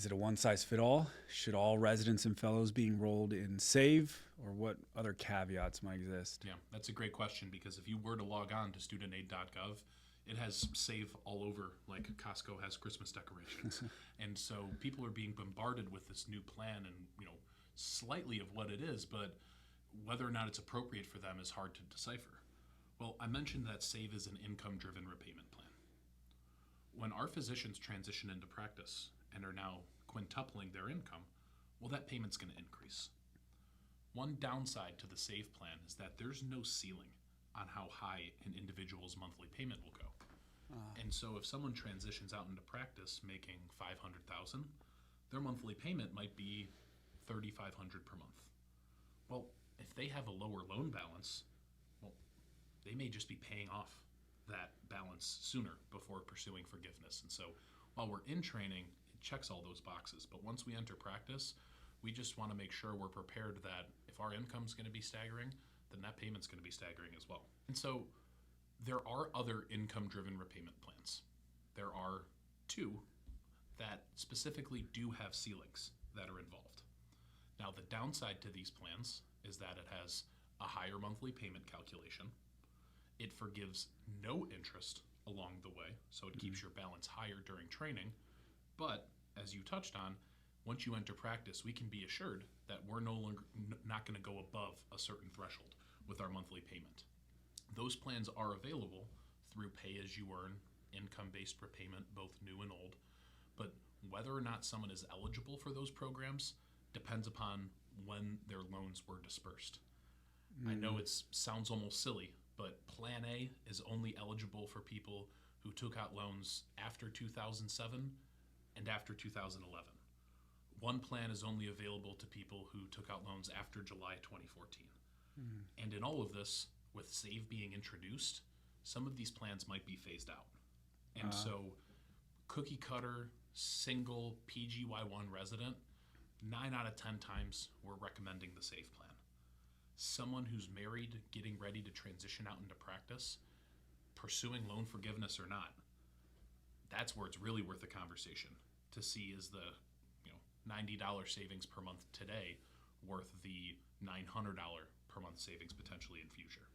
Is it a one-size-fit-all? Should all residents and fellows be enrolled in SAVE, or what other caveats might exist? Yeah, that's a great question, because if you were to log on to studentaid.gov, it has SAVE all over, like Costco has Christmas decorations. And so people are being bombarded with this new plan and, slightly of what it is, but whether or not it's appropriate for them is hard to decipher. Well, I mentioned that SAVE is an income-driven repayment plan. When our physicians transition into practice and are now quintupling their income, well, that payment's going to increase. One downside to the SAVE plan is that there's no ceiling on how high an individual's monthly payment will go. And so if someone transitions out into practice making $500,000, their monthly payment might be $3,500 per month. Well, if they have a lower loan balance, well, they may just be paying off that balance sooner before pursuing forgiveness. And so while we're in training, it checks all those boxes. But once we enter practice, we just want to make sure we're prepared that if our income's going to be staggering, then that payment's going to be staggering as well. And so there are other income-driven repayment plans. There are two that specifically do have ceilings that are involved. Now, the downside to these plans is that it has a higher monthly payment calculation. It forgives no interest along the way, so it keeps your balance higher during training. But as you touched on, once you enter practice, we can be assured that we're not going to go above a certain threshold with our monthly payment. Those plans are available through pay-as-you-earn, income-based repayment, both new and old. But whether or not someone is eligible for those programs depends upon when their loans were dispersed. I know it sounds almost silly, but Plan A is only eligible for people who took out loans after 2007 and after 2011. One plan is only available to people who took out loans after July 2014. And in all of this, with SAVE being introduced, some of these plans might be phased out. And so cookie cutter, single PGY1 resident, 9 out of 10 times we're recommending the SAVE plan. Someone who's married, getting ready to transition out into practice, pursuing loan forgiveness or not, that's where it's really worth a conversation to see, is the $90 savings per month today worth the $900 per month savings potentially in future.